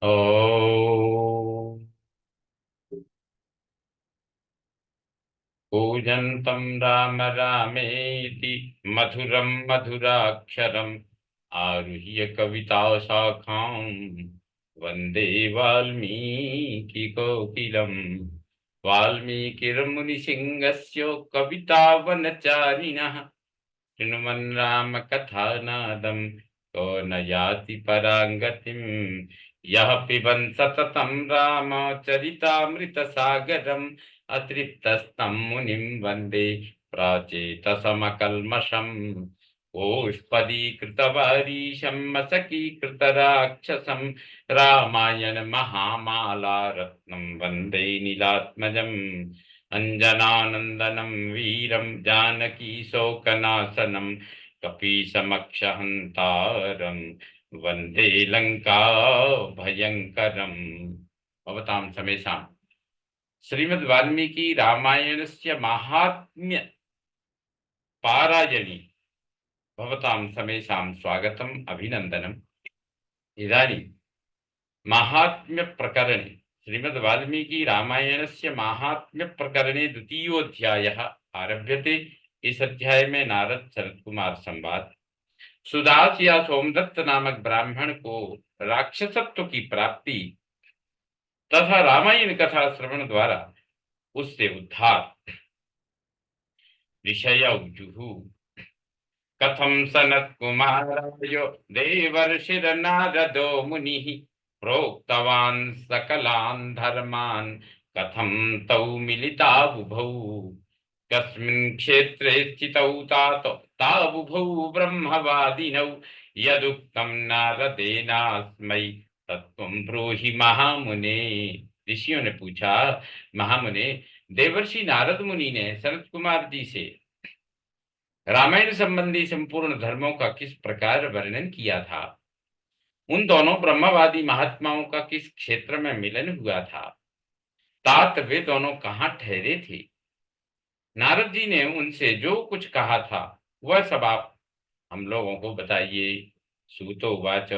ओ कूजन्तं राम रामेति मधुरं मधुराक्षरम् आरुह्य कविताशाखां वन्दे वाल्मीकिकोकिलम्। वाल्मीकिर्मुनिसिंहस्य कवितावनचारिणः शृण्वन् रामकथानादं को न याति परां गतिम्। यः पिबन् सततं रामचरितामृतसागरम् अतृप्तस्तं मुनिं वन्दे प्राचेतसमकल्मषम्। ओष्पदीकृतवारीशं मशकीकृतराक्षसं रामायण महामाला रत्नं वन्दे नीलात्मजम्। अंजनानंदनम वीरम जानकी शोकनाशनम कपीशमक्षहंतारम वंदे लंका भयंकरम। भवतां समेषां श्रीमद् वाल्मीकि रामायणस्य महात्म्य पारायणे भवतां समेषां स्वागतम् अभिनंदनम्। इदानीं महात्म्य प्रकरणे श्रीमद् वाल्मीकि रामायणस्य महात्म्य प्रकरणे द्वितीयोऽध्यायः आरभ्यते। इस अध्याय में नारद शरद कुमार संवाद। सुदास या सोमदत्त नामक ब्राह्मण को राक्षसत्व की प्राप्ति तथा रामायण कथा श्रवण द्वारा उससे उद्धार। ऋषय उजुः कथं सनत कुमाराय देवर्षिर्नारदो मुनिः प्रोक्तवान् सकलान् धर्मान् कथं तौ मिलिता बुभौ। कस्मिन् क्षेत्रे स्थितौ तात तावुभौ ब्रह्मवादिनौ यदुक्तं नारदेनास्मै तत्त्वं ब्रूहि महामुने। ऋषियों ने पूछा, महामुने, देवर्षि नारद मुनि ने सनत कुमार जी से रामायण संबंधी संपूर्ण धर्मों का किस प्रकार वर्णन किया था, उन दोनों ब्रह्मवादी महात्माओं का किस क्षेत्र में मिलन हुआ था, तात वे दोनों कहाँ ठहरे थे। नारद जी ने उनसे जो कुछ कहा था वह सब आप हम लोगों को बताइए। सूतो वाच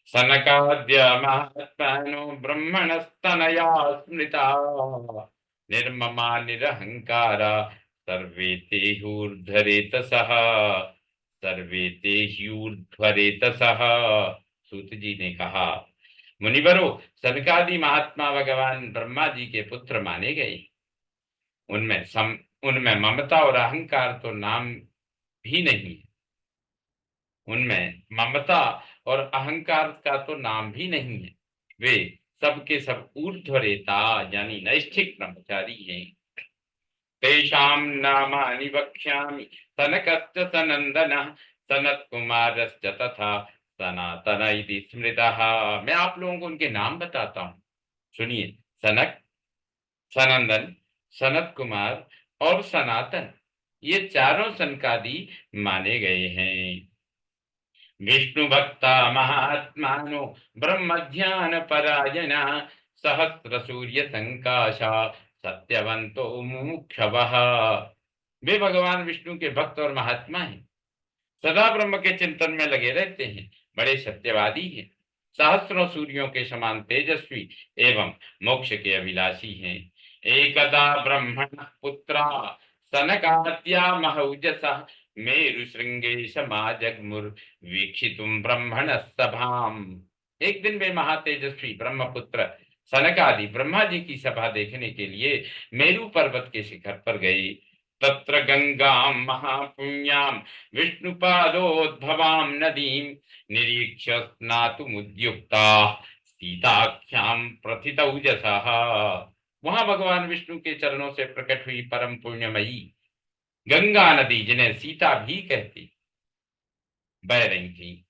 सनकाद्य महात्मानो ब्रह्मणस्तनया स्मृता निर्ममा निरहंकारा सर्वे ते ह्यूर्ध्वरेतसः सर्वे ते ह्यूर्ध्वरेतसः। सूत जी ने कहा, मुनिवरो, सनकादि महात्मा भगवान ब्रह्मा जी के पुत्र माने गए। उनमें ममता और अहंकार तो नाम भी नहीं है। उनमें ममता और अहंकार का तो नाम भी नहीं है। वे सबके सब ऊर्ध्वरेता यानी नैष्ठिक ब्रह्मचारी हैं। तेषां नामानि वक्ष्यामि सनकश्च सनंदनः सनत कुमारश्च तथा सनातन इति स्मृतः। मैं आप लोगों को उनके नाम बताता हूँ, सुनिए। सनक, सनंदन, सनत कुमार और सनातन, ये चारों सनकादि माने गए हैं। विष्णु भक्ता महात्मानो ब्रह्म ध्यान परायणा सहस्र सूर्य संकाशा सत्यवंतो मुमुक्षवः। वे भगवान विष्णु के भक्त और महात्मा हैं, सदा ब्रह्म के चिंतन में लगे रहते हैं, बड़े सत्यवादी हैं, सहस्रों सूर्यों के समान तेजस्वी एवं मोक्ष के अभिलाषी हैं। एकदा ब्रह्मण पुत्रा सनकाद्या महौजसा मेरु श्रृंगे समाजगमुर वीक्षितुम ब्रह्मण सभाम। एक दिन वे महातेजस्वी ब्रह्मपुत्र सनकादि ब्रह्मा जी की सभा देखने के लिए मेरु पर्वत के शिखर पर गए। तत्र गंगां महापुण्यां विष्णुपादोद्भवां नदीं निरीक्ष्य स्नातुमुद्युक्ताः सीताख्यां प्रथितौजसः। वहां भगवान विष्णु के चरणों से प्रकट हुई परम पुण्यमयी गंगा नदी, जिन्हें सीता भी कहती, बह रही थी।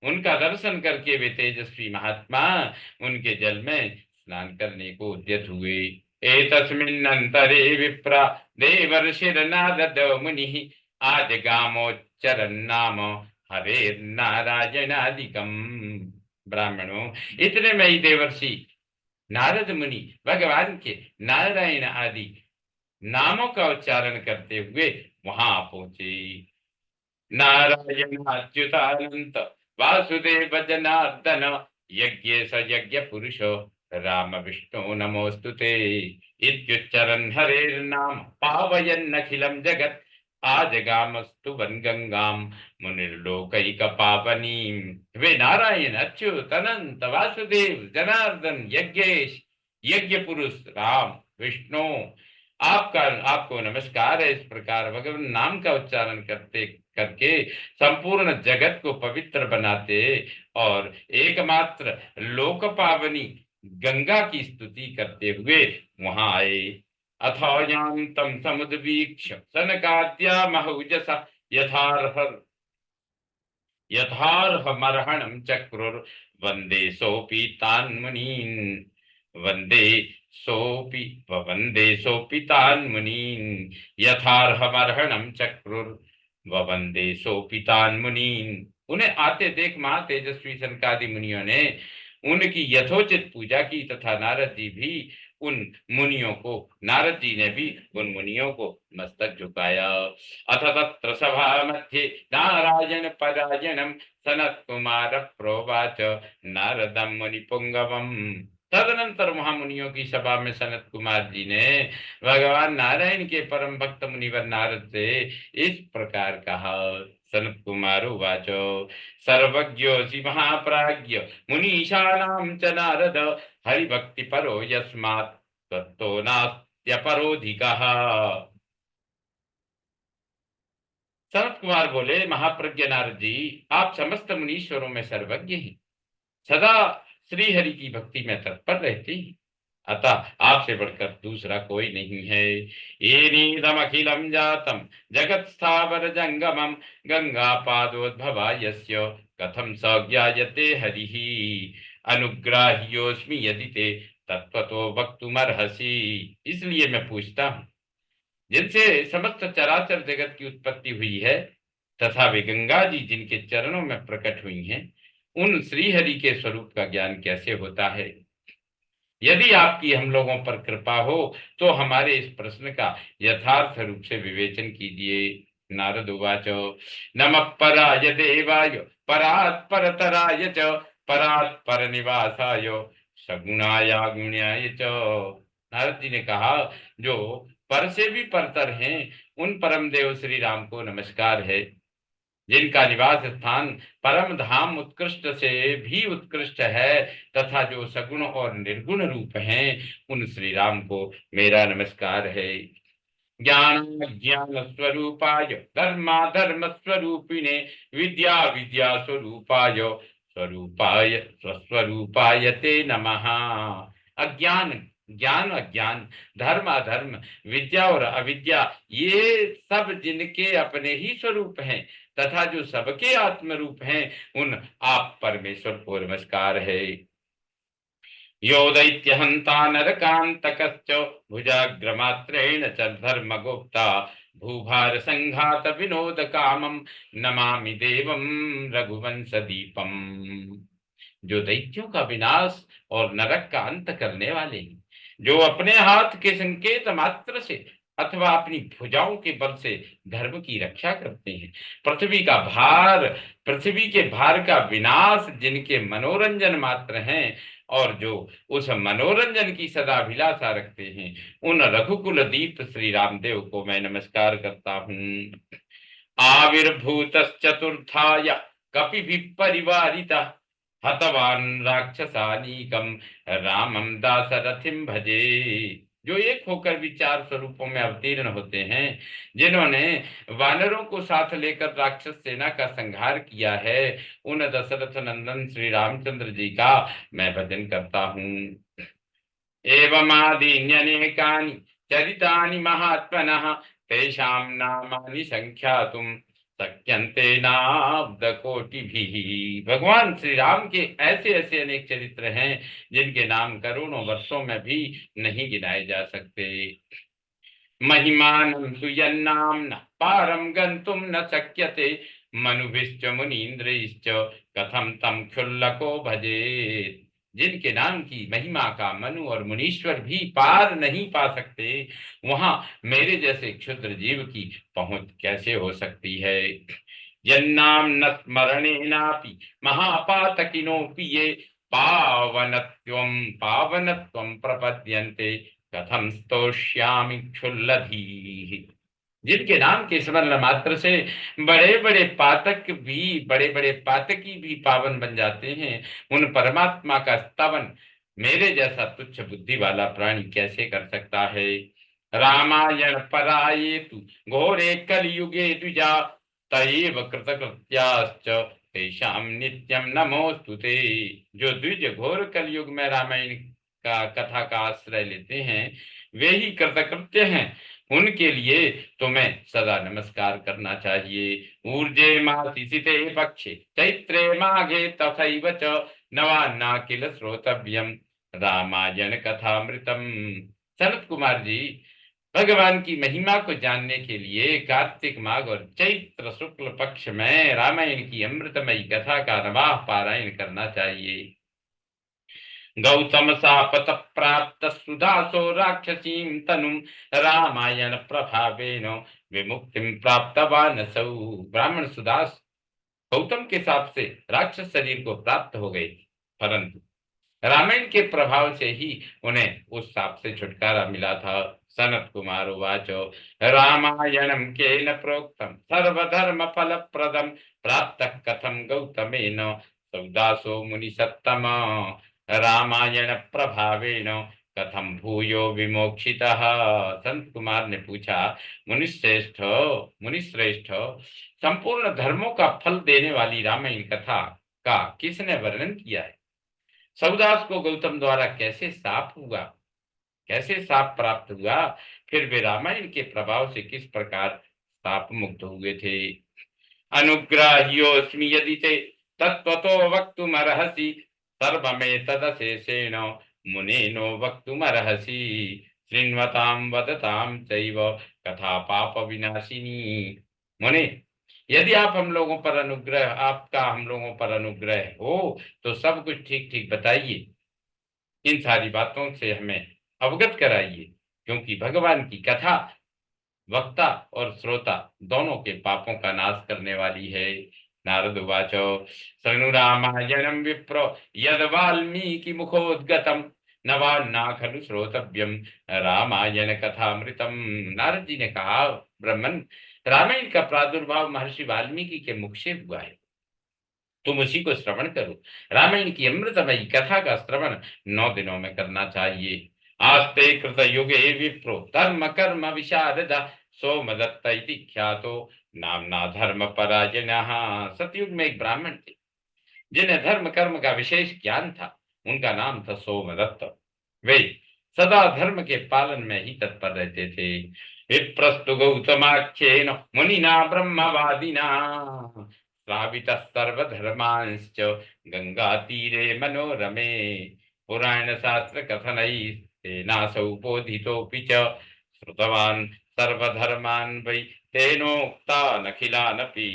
उनका दर्शन करके वे तेजस्वी महात्मा उनके जल में स्नान करने को उद्यत हुए। एतस्मिन्नन्तरे विप्रा देवर्षिर्नारद मुनिः आजगामोच्चरन्नाम हरेर्नारायणादिकम्। ब्राह्मणों, इतने में ही देवर्षि नारद मुनि भगवान के नारायण आदि नामों का उच्चारण करते हुए वहां पहुंचे। नारायण अच्युतानंत वासुदेव जनार्दन यज्ञे स यज्ञ पुरुषो राम विष्णु नमोस्तुते इत्युच्चरन् हरेर्नाम पावयन्नखिलं जगत् आजगामस्तु वन गंगाम मुनिर्लोकैक पावनीम। वे नारायण, अच्युत, अनंत, वासुदेव, जनार्दन, यज्ञेश, यज्ञ पुरुष राम विष्णु, आपका आपको नमस्कार है। इस प्रकार भगवान नाम का उच्चारण करते करके संपूर्ण जगत को पवित्र बनाते और एकमात्र लोक पावनी गंगा की स्तुति करते हुए वहां आए। अथायान्तं समुद्वीक्ष्य सनकाद्या महौजसा यथार्ह यथार्हमर्हणं चक्रुर् वन्दे सोऽपि तान् मुनीन्। वन्दे सोऽपि वन्दे सोऽपि तान् मुनीन् यथार्हमर्हणं चक्रुर् वन्दे सोऽपि तान् मुनीन्। उन्हें आते देख महा तेजस्वी सनकादि मुनियों ने उनकी यथोचित पूजा की तथा नारद जी भी उन मुनियों को नारद जी ने भी उन मुनियों को मस्तक झुकाया। अथ तत्र सभा मध्ये नारायण परायणम सनत कुमार प्रोवाच नारदम मुनिपुंगवम। तदनंतर महामुनियों की सभा में सनत कुमार जी ने भगवान नारायण के परम भक्त मुनिवर नारद से इस प्रकार कहा। सनत कुमार उवाचो सर्वज्ञोऽसि महाप्राज्ञ मुनीशानां च नारद हरिभक्ति परो यस्मात् तत्तो नास्त्यपरोधिकः। सनत कुमार बोले, महाप्रज्ञ नारद जी, आप समस्त मुनीश्वरों में सर्वज्ञ हैं, सदा श्री हरि की भक्ति में तत्पर रहते हैं, अतः आपसे बढ़कर दूसरा कोई नहीं है। एनीदम अखिलम जातम जगत स्थावर जंगमम गंगा पादोद्भवा यस्य कथम स ज्ञायते हरिः अनुग्राह्योस्मि यदि ते तत्वतो वक्तुमर्हसि। इसलिए मैं पूछता हूँ, जिनसे समस्त चराचर जगत की उत्पत्ति हुई है तथा वे गंगा जी जिनके चरणों में प्रकट हुई हैं, उन श्री हरि के स्वरूप का ज्ञान कैसे होता है। यदि आपकी हम लोगों पर कृपा हो तो हमारे इस प्रश्न का यथार्थ रूप से विवेचन कीजिए। नारद उवाच नमः पराय देवाय परात् परतराय च परात् परनिवासाय सगुणाय गुण्याय च। नारद जी ने कहा, जो पर से भी परतर हैं उन परम देव श्री राम को नमस्कार है, जिनका निवास स्थान परम धाम उत्कृष्ट से भी उत्कृष्ट है तथा जो सगुण और निर्गुण रूप हैं, उन श्री राम को मेरा नमस्कार है। ज्ञान ज्ञान स्वरूपाय धर्मा धर्म स्वरूपिणे विद्या विद्या स्वरूपाय स्वरूपाय स्वस्वरूपाय ते नमः। अज्ञान ज्ञान अज्ञान, धर्म अधर्म, विद्या और अविद्या, ये सब जिनके अपने ही स्वरूप हैं तथा जो सबके आत्म रूप हैं, उन आप परमेश्वर को नमस्कार है। यो दैत्यहंता नरकांतकश्च भुजाग्रमात्रेण च धर्मगुप्ता भूभार संघात विनोद कामम नमामि देवम रघुवंश दीपम। जो दैत्यों का विनाश और नरक का अंत करने वाले हैं, जो अपने हाथ के संकेत मात्र से अथवा अपनी भुजाओं के बल से धर्म की रक्षा करते हैं, पृथ्वी के भार का विनाश जिनके मनोरंजन मात्र हैं और जो उस मनोरंजन की सदा अभिलाषा रखते हैं, उन रघुकुल दीप श्री रामदेव को मैं नमस्कार करता हूँ। आविर्भूतश्चतुर्थाय कपिभिः परिवारितः हतवान् राक्षसानीकम रामम दासरथिम भजे। जो एक होकर भी चार स्वरूपों में अवतीर्ण होते हैं, जिन्होंने वानरों को साथ लेकर राक्षस सेना का संहार किया है, उन दशरथ नंदन श्री रामचंद्र जी का मैं भजन करता हूँ। एवमादीन्यनेकानि चरितानि महात्मनः तेषां नामानि संख्यातुं शक्यन्ते नाब्दकोटिभिः। भगवान श्री राम के ऐसे ऐसे अनेक चरित्र हैं जिनके नाम करोड़ों वर्षों में भी नहीं गिनाए जा सकते। महिमानं तु यन्नाम्ना पारं गन्तुं न शक्यते मनुभिश्च मुनीन्द्रैश्च कथं तं क्षुल्लको भजेत्। जिनके नाम की महिमा का मनु और मुनीश्वर भी पार नहीं पा सकते, वहां मेरे जैसे क्षुद्र जीव की पहुंच कैसे हो सकती है। यन्नाम न स्मरणेनापि महापातकिनोऽपि ये पावनत्वं पावनत्वं प्रपद्यन्ते कथं स्तोष्यामि क्षुल्लधीः। जिनके नाम के स्मरण मात्र से बड़े बड़े पातक भी, बड़े बड़े पातकी भी पावन बन जाते हैं, उन परमात्मा का स्तवन मेरे जैसा तुच्छ बुद्धि वाला प्राणी कैसे कर सकता है। रामायण पराये तु घोरे कलियुगे द्विजा तयैव कृतकृत्याश्च तेषां नित्यं नमोस्तुते। जो द्विज घोर कलयुग में रामायण का कथा का आश्रय लेते हैं, वे ही कृतकृत्य हैं, उनके लिए तुम्हें सदा नमस्कार करना चाहिए। ऊर्जे मासी सिते पक्षे चैत्रे माघे तथैव च नवान्ना किल श्रोतव्यम रामायण कथामृतम। सनत कुमार जी, भगवान की महिमा को जानने के लिए कार्तिक माघ और चैत्र शुक्ल पक्ष में रामायण की अमृतमयी कथा का नवाह पारायण करना चाहिए। गौतम शापत प्राप्त सुदासो राक्षसीं तनुम रामायण प्रभावेन विमुक्तिं प्राप्तवान सौ। ब्राह्मण सुदास गौतम के शाप से राक्षस शरीर को प्राप्त हो गए, परंतु रामायण के प्रभाव से ही उन्हें उस शाप से छुटकारा मिला था। सनत कुमार उवाच रामायणं केन प्रोक्तं सर्वधर्म फलप्रदं प्राप्त कथं गौतमेन सौदासो मुनिसत्तम रामायण प्रभावेन कथम भूयो विमोक्षितः। संत कुमार ने पूछा, मुनिश्रेष्ठ मुनिश्रेष्ठ, संपूर्ण धर्मों का फल देने वाली रामायण कथा का किसने वर्णन किया है? सौदास को गौतम द्वारा कैसे शाप हुआ, कैसे शाप प्राप्त हुआ, फिर वे रामायण के प्रभाव से किस प्रकार शाप मुक्त हुए थे। अनुग्राह्योऽस्मि यदि ते तत्त्वतो वक्तुमर्हसि सर्वमेतदशेषेण मुनेनो वक्तुमर्हसि शृण्वतां वदतां चैव कथा पाप विनाशिनी। मुने, यदि आप हम लोगों पर अनुग्रह, आपका हम लोगों पर अनुग्रह हो तो सब कुछ ठीक ठीक बताइए, इन सारी बातों से हमें अवगत कराइए, क्योंकि भगवान की कथा वक्ता और श्रोता दोनों के पापों का नाश करने वाली है। नारद उवाच शृणु रामायणं विप्र यद वाल्मीकि मुखोद्गतम नवान्ना खलु श्रोतव्यम रामायण कथामृतम। नारद जी ने कहा, ब्रह्मन, रामायण का प्रादुर्भाव महर्षि वाल्मीकि के मुख से हुआ है, तुम उसी को श्रवण करो। रामायण की अमृतमयी कथा का श्रवण 9 दिनों में करना चाहिए। आस्ते कृत युगे विप्रो धर्म कर्म विशारदा सोमदत्त इति ख्यातो नामना धर्म परायणः। सतयुग में एक ब्राह्मण थे जिन्हें धर्म कर्म का विशेष ज्ञान था, उनका नाम था सोमदत्त। वे सदा धर्म के पालन में ही तत्पर रहते थे। विप्रस्तु गौतमाख्येन मुनिना ब्रह्मवादिना श्रावितः सर्वधर्मांश्च गंगा तीरे मनोरमे पुराण शास्त्र कथनैस्तेनासौ बोधितोऽपि च श्रुतवान् सर्वधर्मान् वै तेनोक्तानखिलानपि।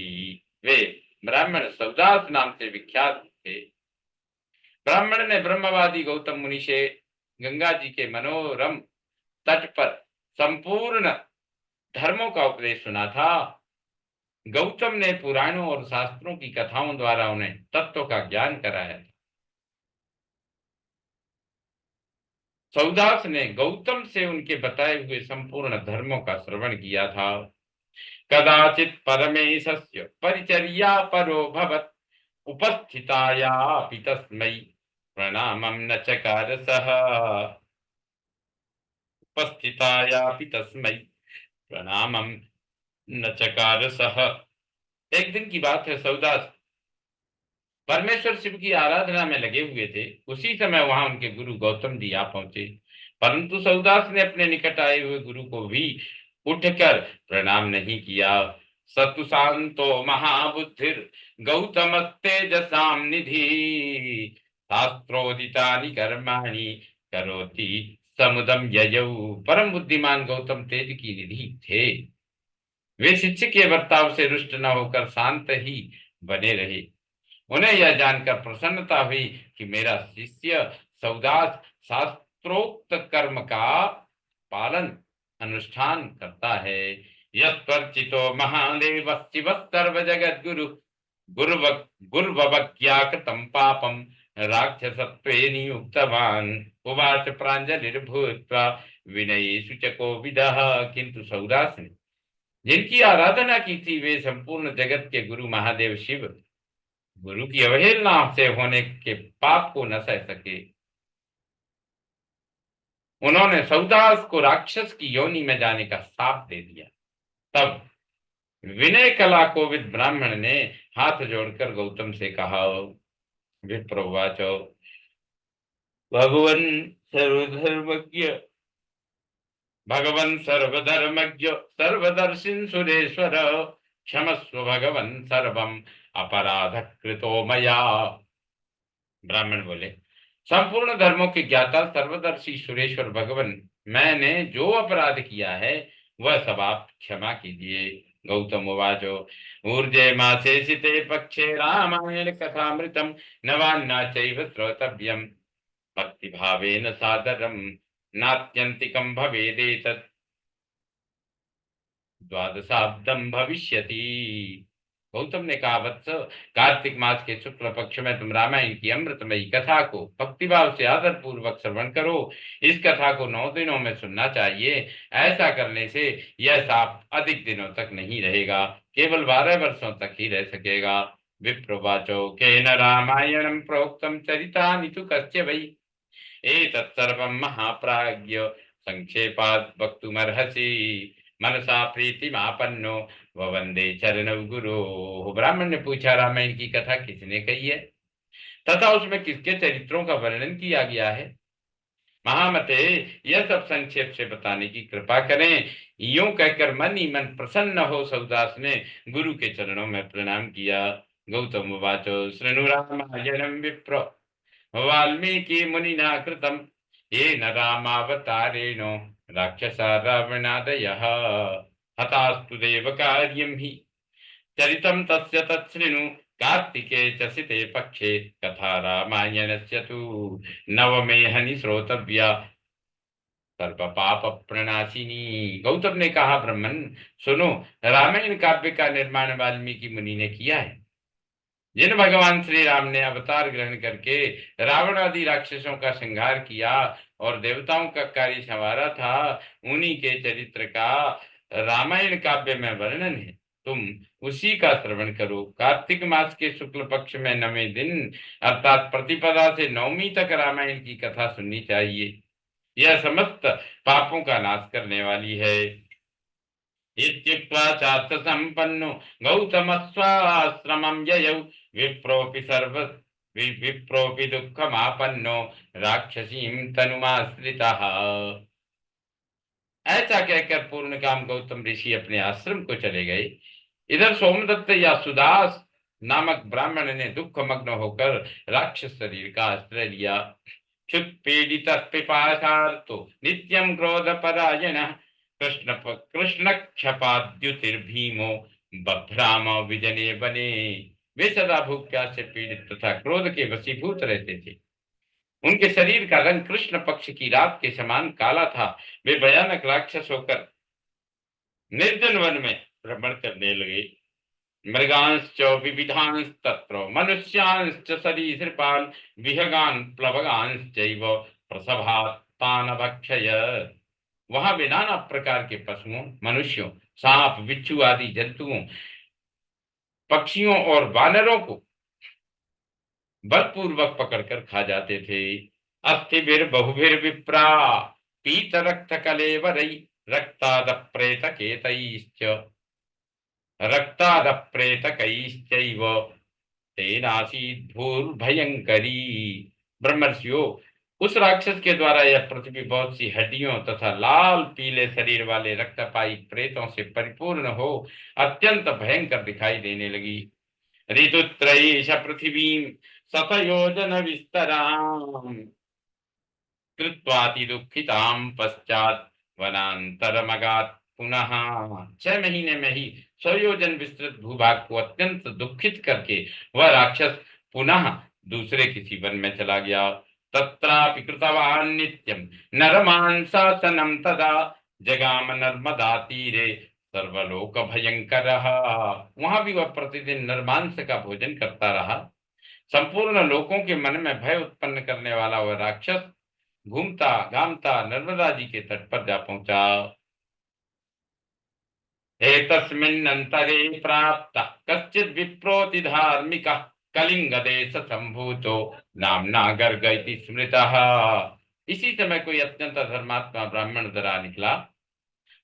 वे ब्राह्मण सौदास नाम से विख्यात थे। ब्राह्मण ने ब्रह्मवादी गौतम मुनि से गंगा जी के मनोरम तट पर संपूर्ण धर्मों का उपदेश सुना था। गौतम ने पुराणों और शास्त्रों की कथाओं द्वारा उन्हें तत्व का ज्ञान कराया था। सौदास ने गौतम से उनके बताए हुए संपूर्ण धर्मों का श्रवण किया था। कदाचित परमेशस्य परिचर्या परो भवत उपस्थितायापि तस्मै प्रणामं न चकार सः। उपस्थितायापि तस्मै प्रणामं न चकार सः। एक दिन की बात है, सौदास परमेश्वर शिव की आराधना में लगे हुए थे। उसी समय वहां उनके गुरु गौतम जी आ पहुंचे, परंतु सौदास ने अपने निकट आए हुए गुरु को भी उठकर प्रणाम नहीं किया। सतुशांतो महाबुद्धिर गौतम तेजसाम निधि शास्त्रोदितानि कर्माणि करोति समुदम ययौ। परम बुद्धिमान गौतम तेज की निधि थे। वे शिष्य के बर्ताव से रुष्ट न होकर शांत ही बने रहे। उन्हें यह जानकर प्रसन्नता हुई कि मेरा शिष्य सौदास शास्त्रोक्त कर्म का पालन अनुष्ठान करता है। यत्वर्चितो महादेव शिव सर्व जगत गुरु गुरुवज्ञाकृतं पापम राक्षसत्वे नियुक्तवान् उवाच प्राञ्जलिर्भूत्वा विनयेषु च कोविदः। किंतु सौदास ने जिनकी आराधना की थी वे संपूर्ण जगत के गुरु महादेव शिव गुरु की अवहेलना से होने के पाप को न सह सके। उन्होंने सौदास को राक्षस की योनि में जाने का शाप दे दिया। तब विनय कला कोविद ब्राह्मण ने हाथ जोड़कर गौतम से कहा, विप्रवाच भगवन् सर्वधर्मज्ञ भगवन् सर्वधर्मज्ञ सर्वदर्शिन् सुरेश्वर क्षमस्व भगवन् सर्वम् अपराध कृतो मया। ब्राह्मण बोले, संपूर्ण धर्मों के ज्ञाता सर्वदर्शी सुरेश्वर भगवान, मैंने जो अपराध किया है वह सब आप क्षमा कीजिए। गौतम उवाचो ऊर्जे मासेषिते पक्षे रामायण कथामृतम नवान्ना चैव श्रोतव्यम भक्ति भावेन सादरम नात्यंतिकम भवेदेतत् द्वादशाब्दम भविष्यति। गौतम ने कहा, वत्स, कार्तिक मास के शुक्ल पक्ष में तुम रामायण की अमृतमयी कथा को भक्तिभाव से आदर पूर्वक श्रवण करो। इस कथा को 9 दिनों में सुनना चाहिए। ऐसा करने से यह शाप अधिक दिनों तक नहीं रहेगा, केवल 12 वर्षों तक ही रह सकेगा। विप्रोवाचो केन रामायणं प्रोक्तं चरितानि तु कस्य वै एतत् सर्वं महाप्राज्ञ संक्षेपात् वक्तुमर्हसि मनसा प्रीतिमापन्नो वंदे चरण गुरु। ब्राह्मण ने पूछा, रामायण की कथा किसने कही है तथा उसमें किसके चरित्रों का वर्णन किया गया है? महामते, यह सब संक्षेप से बताने की कृपा करें। यूं कहकर मन ही मन प्रसन्न हो सौदास ने गुरु के चरणों में प्रणाम किया। गौतम वाचो शृणु रामायणं विप्र वाल्मीकि मुनिना कृतम् येन रामावतारेण राक्षसा रावणादयः हतास्तु देवकार्यं हि चरितं तस्य तच्छृणु कार्तिके च सिते पक्षे कथा रामायणस्य तु नवमे हनि श्रोतव्या सर्व पाप प्रणाशिनी। गौतम ने कहा, ब्रह्मन सुनो, रामायण काव्य का निर्माण वाल्मीकि मुनि ने किया है। जिन भगवान श्री राम ने अवतार ग्रहण करके रावण आदि राक्षसों का संहार किया और देवताओं का कार्य संवारा था, उन्हीं के चरित्र का रामायण काव्य में वर्णन है। तुम उसी का श्रवण करो। कार्तिक मास के शुक्ल पक्ष में 9वें दिन अर्थात प्रतिपदा से 9वीं तक रामायण की कथा सुननी चाहिए। यह समस्त पापों का नाश करने वाली है। इत्युक्त्वा चार्थ संपन्नो गौतमस्वाश्रमं ययौ विप्रोपि दुःखमापन्नो राक्षसीं तनुमाश्रितः। ऐसा कहकर पूर्ण काम गौतम ऋषि अपने आश्रम को चले गए। इधर सोमदत्त या सुदास नामक ब्राह्मण ने दुख मग्न होकर राक्षस शरीर का आश्रय लिया। क्षुत पीड़ित पिपासार्तो नित्यं क्रोध परायण कृष्ण क्षपाद्युतिर्भीमो बभ्राम विजने बने। वे सदा भूख प्यास से पीड़ित तथा क्रोध के वशीभूत रहते थे। उनके शरीर का रंग कृष्ण पक्ष की रात के समान काला था। वे भयानक राक्षस होकर निर्जन वन में भ्रमण करने लगे। मृगांश्च विविधांश तत्र मनुष्यांश्च सरीसृपान् विहगान् प्लवगांश्चैव प्रसभातान् भक्षयत्। वहां वे नाना प्रकार के पशुओं, मनुष्यों, सांप, बिच्छू आदि जंतुओं, पक्षियों और वानरों को बलपूर्वक पकड़कर खा जाते थे। अस्थिभिर बहुभिर विप्रा पीत रक्त कलेवरै रक्ताद प्रेत केतैश्च रक्तादप्रेतकैश्चैव तेनासीत् भूर्भयंकरी। ब्रह्मर्षियों, उस राक्षस के द्वारा यह पृथ्वी बहुत सी हड्डियों तथा लाल पीले शरीर वाले रक्तपाई प्रेतों से परिपूर्ण हो अत्यंत भयंकर दिखाई देने लगी। ऋतुत्रयीश पृथ्वीं शतयोजन विस्तराम कृत्वाति दुःखितां पश्चात् वनांतरमगात् पुनः। 6 महीने में ही 100 योजन विस्तृत भूभाग को अत्यंत दुखित करके वह राक्षस पुनः दूसरे किसी वन में चला गया। तत्रापि कृतवान् नित्यं नरमांसासनं तदा जगाम नर्मदा तीरे सर्वलोक भयंकर। वहां भी वह प्रतिदिन नरमांस का भोजन करता रहा। संपूर्ण लोगों के मन में भय उत्पन्न करने वाला वह राक्षस घूमता घामता नर्मदा जी के तट पर जा पहुंचा। एतस्मिन्नन्तरे प्राप्तः कश्चित् विप्रोति धार्मिकः कलिंग देश संभूतो नामना गर्ग इति स्मृतः। इसी समय कोई अत्यंत धर्मात्मा ब्राह्मण दरा निकला।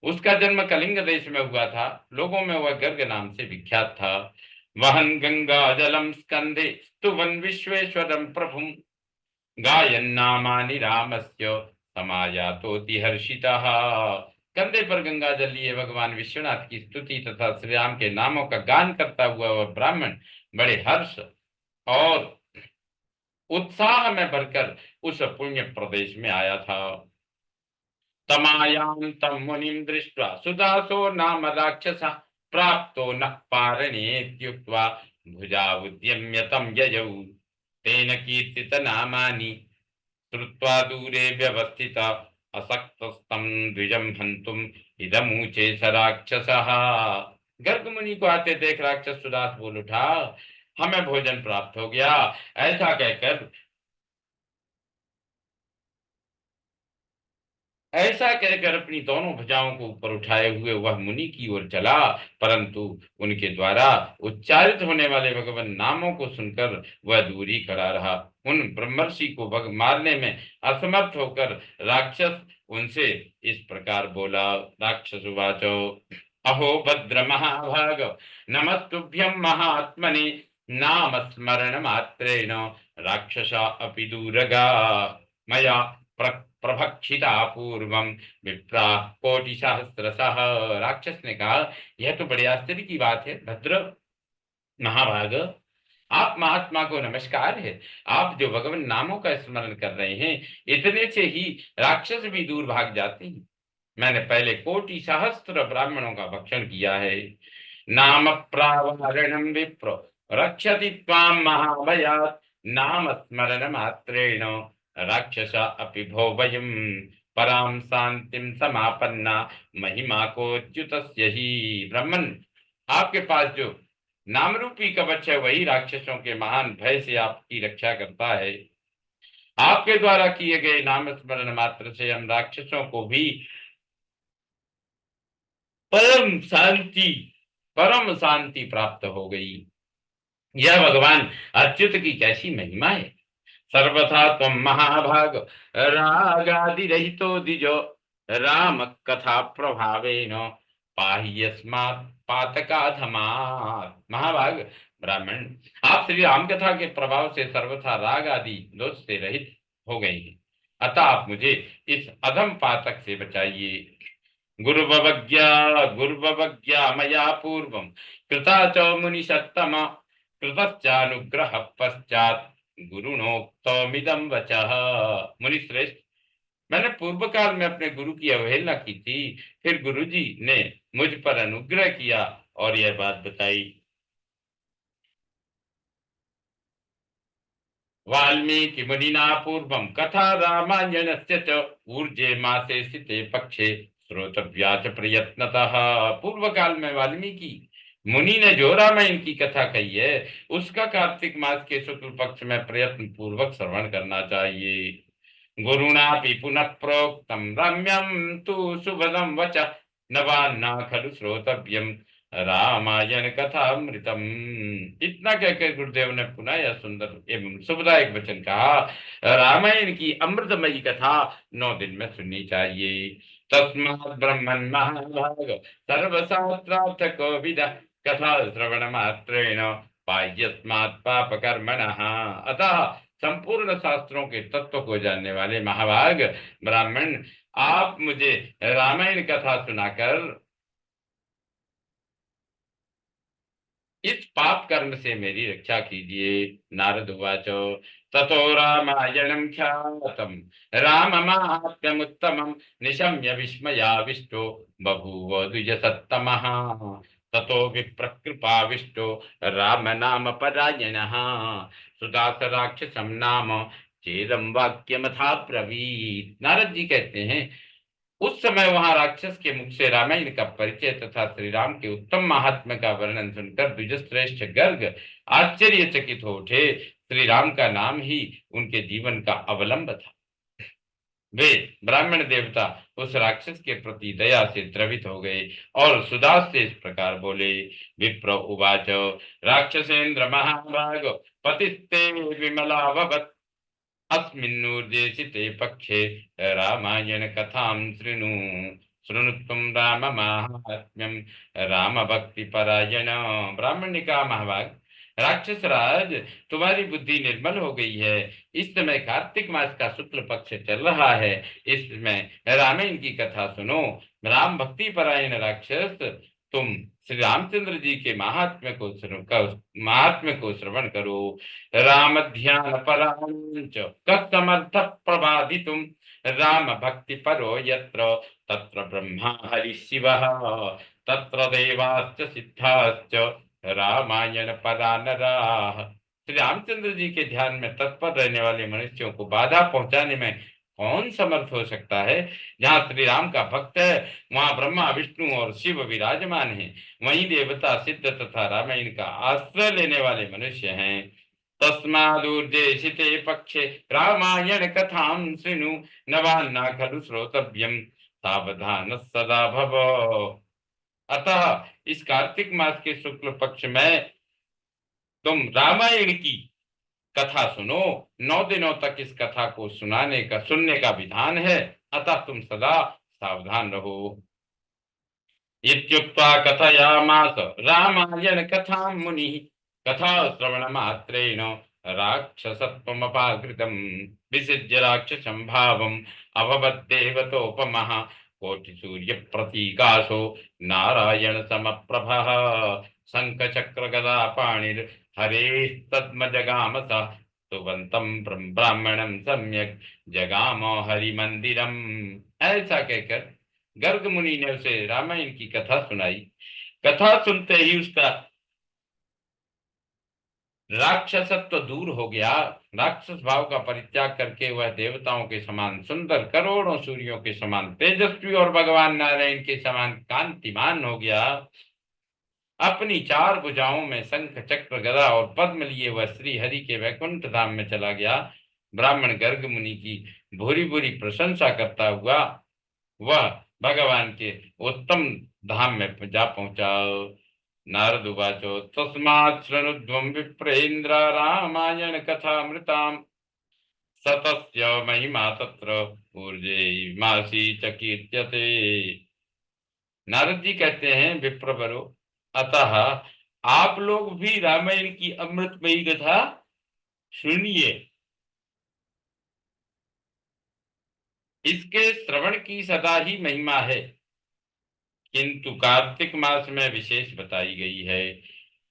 उसका जन्म कलिंग देश में हुआ था। लोगों में वह गर्ग नाम से विख्यात था। वहन गंगा जलम स्कंदे स्तुवन विश्वेश्वरम प्रभुम गायन नामानि रामस्य समायातोति हर्षितः। कंधे पर गंगा जल लिए भगवान विश्वनाथ की स्तुति तथा श्री राम के नामों का गान करता हुआ वह ब्राह्मण बड़े हर्ष और उत्साह में भरकर उस पुण्य प्रदेश में आया था। तमायां तम मुनिम दृष्ट्वा सुदासो नाम राक्षसः प्राप्तो न पारणेत्युक्त्वा भुजा उद्यम्य तम ययौ तेन कीर्तित नामानि श्रुत्वा दूरे व्यवस्थित असक्तस्तं द्विजं हन्तुम इदमूचे स राक्षसः। गर्ग मुनि को आते देख राक्षस सुदास बोल उठा, हमें भोजन प्राप्त हो गया। ऐसा कहकर अपनी दोनों भुजाओं को ऊपर उठाए हुए वह मुनि की ओर चला, परंतु उनके द्वारा उच्चारित होने वाले भगवान नामों को सुनकर वह दूर ही खड़ा रहा। उन ब्रह्मर्षि को भग मारने में असमर्थ होकर राक्षस उनसे इस प्रकार बोला। राक्षस वाचो अहो भद्र महाभाग नमस्तुभ्यं महात्मने नाम स्मरण मात्रेण राक्षसा अपि दूरगा मया प्रभक्षिता पूर्वम विप्रा कोटि सहस्रशः। राक्षस ने कहा, यह तो बड़े आश्चर्य की बात है भद्र महाभाग, आप महात्मा को नमस्कार है। आप जो भगवान नामों का स्मरण कर रहे हैं, इतने से ही राक्षस भी दूर भाग जाते हैं। मैंने पहले कोटि सहस्त्र ब्राह्मणों का भक्षण किया है। नाम प्रावारणम विप्र रक्षति त्वाम महाभयात् नाम स्मरण मात्रेण राक्षसा अपि भो वयम पराम शांतिम समापन्ना महिमा को च्युतस्य ही। ब्राह्मण, आपके पास जो नाम रूपी कवच है वही राक्षसों के महान भय से आपकी रक्षा करता है। आपके द्वारा किए गए नाम स्मरण मात्र से हम राक्षसों को भी परम शांति प्राप्त हो गई। यह भगवान अच्युत की कैसी महिमा है। सर्वथा त्वं महाभाग रागादि रहितो द्विजो राम कथा प्रभावेन पाहि यस्मात् पातकाधमात्। महाभाग ब्राह्मण, आप श्री राम कथा के प्रभाव से सर्वथा राग आदि दोष से रहित हो गए हैं, अतः आप मुझे इस अधम पातक से बचाइए। गुरुवज्ञा मया पूर्वं कृता च मुनि सत्तम कृतश्चानुग्रह पश्चात गुरुणोक्तमिदं वचः। मुनि श्रेष्ठ, मैंने पूर्व काल में अपने गुरु की अवहेलना की थी, फिर गुरु जी ने मुझ पर अनुग्रह किया और यह बात बताई। वाल्मीकि मुनिना पूर्वं कथा रामायणस्य च ऊर्जे मासे स्थिते पक्षे श्रोतव्या च प्रयत्नतः। पूर्व काल में वाल्मीकि मुनि ने जो रामायण की कथा कही है, उसका कार्तिक मास के शुक्ल पक्ष में प्रयत्न पूर्वक श्रवण करना चाहिए। गुरुणापि पुनः प्रोक्तम रम्यम तु सुभदम वचः नवान्ना खलु श्रोतव्यम रामायण कथामृतम। इतना कहकर गुरुदेव ने पुनः यह सुंदर एवं शुभदायक वचन कहा, रामायण की अमृतमयी कथा 9 दिन में सुननी चाहिए। तस्मात् ब्रह्मन् महाभाग सर्वशास्त्रार्थ विद कथा श्रवण मात्रेण पाह्यस्मात् पाप कर्मणः। अतः संपूर्ण शास्त्रों के तत्व को जानने वाले महाभाग ब्राह्मण, आप मुझे रामायण कथा सुनाकर इस पाप कर्म से मेरी रक्षा कीजिए। नारद उवाच ततो रामायणं ख्यातं राममाहात्म्यमुत्तमं निशम्य विस्मयाविष्टो बभूव द्विजसत्तमः। ततो विप्रकृपाविष्टो राम नाम परायणः सुदास राक्षसं नाम चेदम वाक्यमथा ब्रवीत्। नारद जी कहते हैं, उस समय वहां राक्षस के मुख से रामायण का परिचय तथा श्री राम के उत्तम महात्म्य का वर्णन सुनकर द्विजश्रेष्ठ गर्ग आश्चर्यचकित हो उठे। श्री राम का नाम ही उनके जीवन का अवलंब था। वे ब्राह्मण देवता उस राक्षस के प्रति दया से द्रवित हो गए और सुदास से इस प्रकार बोले। विप्र उवाच राक्षसेन्द्र महाभाग पतिस्ते विमलाववत् अस्मिन्नूर्जेसिते पक्षे रामायण कथां शृणु। शृणु त्वं राम माहात्म्यम राम भक्ति परायण। ब्राह्मण ने कहा, महाभाग राक्षस राज, तुम्हारी बुद्धि निर्मल हो गई है। इस समय कार्तिक मास का शुक्ल पक्ष चल रहा है। इसमें रामायण की कथा सुनो। राम भक्ति परायण राक्षस, तुम श्री रामचंद्र जी के महात्म्य को श्रवण करो। राम ध्यान परांच कस्तमर्थ प्रबाधितुम राम भक्ति परो यत्र तत्र ब्रह्मा हरि शिवः तत्र देवाश्च सिद्धाश्च रामायण परा नराः। श्री रामचंद्र जी के ध्यान में तत्पर रहने वाले मनुष्यों को बाधा पहुंचाने में कौन समर्थ हो सकता है। जहाँ श्री राम का भक्त है वहां ब्रह्मा विष्णु और शिव विराजमान है। वहीं देवता सिद्ध तथा रामायण का आश्रय लेने वाले मनुष्य हैं। तस्मादूर्जेशिते पक्षे रामायण कथां शृणु नवान्ना खलु श्रोतव्यम सावधान सदा भव। अतः इस कार्तिक मास के शुक्ल पक्ष में तुम रामायण की कथा सुनो। 9 दिनों तक इस कथा को सुनने का विधान है। अतः तुम सदा सावधान रहो। इत्युक्त्वा कथयामास रामायण कथां मुनिः कथा श्रवण मात्रेण राक्षसत्वमपाकृतं विसृज्य राक्षसं भावम् अभवद्देवतोपमः कोटिसूर्य प्रतीकासो नारायण समप्रभः शंखचक्र गदा पाणिर् हरेस्तद्मजगाम स सुबन्तं ब्राह्मणं सम्यक् जगाम हरिमंदिरम। ऐसा कहकर गर्ग मुनि ने उसे रामायण की कथा सुनाई। कथा सुनते ही उसका राक्षसत्व दूर हो गया। राक्षस भाव का परित्याग करके वह देवताओं के समान सुंदर, करोड़ों सूर्यों के समान तेजस्वी और भगवान नारायण के समान कांतिमान हो गया। अपनी 4 भुजाओं में शंख चक्र गदा और पद्म लिए वह श्री हरि के वैकुंठ धाम में चला गया। ब्राह्मण गर्ग मुनि की भूरी भूरी प्रशंसा करता हुआ वह भगवान के उत्तम धाम में जा पहुंचा। नारद उवाचो तस्मात् शृणुध्वं विप्रेन्द्र रामायण कथामृताम् सतस्य महिमा तत्र ऊर्जे मासी च कीर्त्यते। नारद जी कहते हैं, विप्रवरो, अतः आप लोग भी रामायण की अमृतमयी कथा सुनिए। इसके श्रवण की सदा ही महिमा है, किंतु कार्तिक मास में विशेष बताई गई है।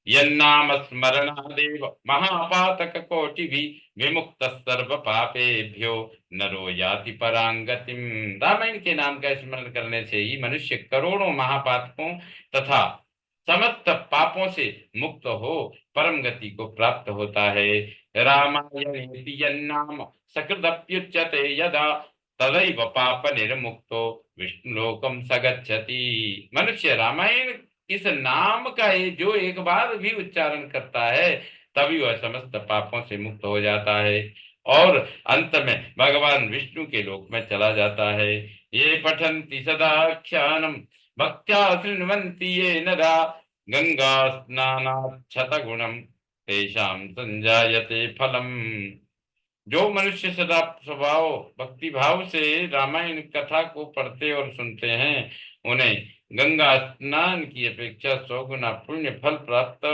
यन्नाम स्मरणादेव महापातक कोटि भी विमुक्त सर्व पापेभ्यो नरो याति परांगतिम। रामायण के नाम का स्मरण करने से ही मनुष्य करोड़ों महापातकों तथा समस्त पापों से मुक्त हो परम गति को प्राप्त होता है। रामायणेति यन्नाम सकृदप्युच्यते यदा तदैव पाप निर्मुक्तो विष्णु लोकम सगच्छति। मनुष्य रामायण इस नाम का जो एक बार भी उच्चारण करता है तभी वह समस्त पापों से मुक्त हो जाता है और अंत में भगवान विष्णु के लोक में चला जाता है। ये पठन्ति सदा ख्यानम भक्त्या शृण्वन्ति ये नरा गंगा स्नानात् शतगुणम तेषां संजायते फलम। जो मनुष्य सदा स्वभाव भक्ति भाव से रामायण कथा को पढ़ते और सुनते हैं उन्हें गंगा स्नान की अपेक्षा 100 गुना पुण्य फल प्राप्त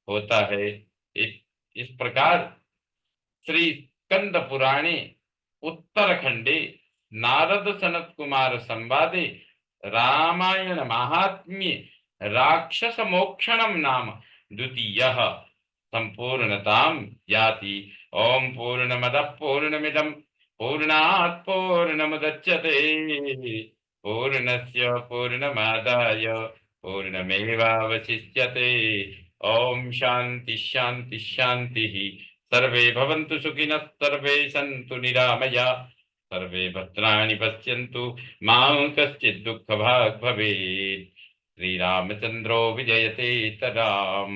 होता है। इस प्रकार श्री स्कंद पुराणे उत्तरखंडे नारद सनत कुमार संवादे रामायण महात्म्ये राक्षस मोक्षणम नाम द्वितीयः संपूर्णताम याति। ओम पूर्णमदः पूर्णमिदं पूर्णात् पूर्णमुदच्यते पूर्णस्य पूर्णमादाय पूर्णमेवावशिष्यते। ओम शांति शांति शांति। सर्वे भवन्तु सुखिनः सर्वे सन्तु निरामया सर्वे भद्राणि पश्यन्तु मा कश्चित् दुःखभाग् भवेत्। श्रीरामचन्द्रो विजयते तदाम्।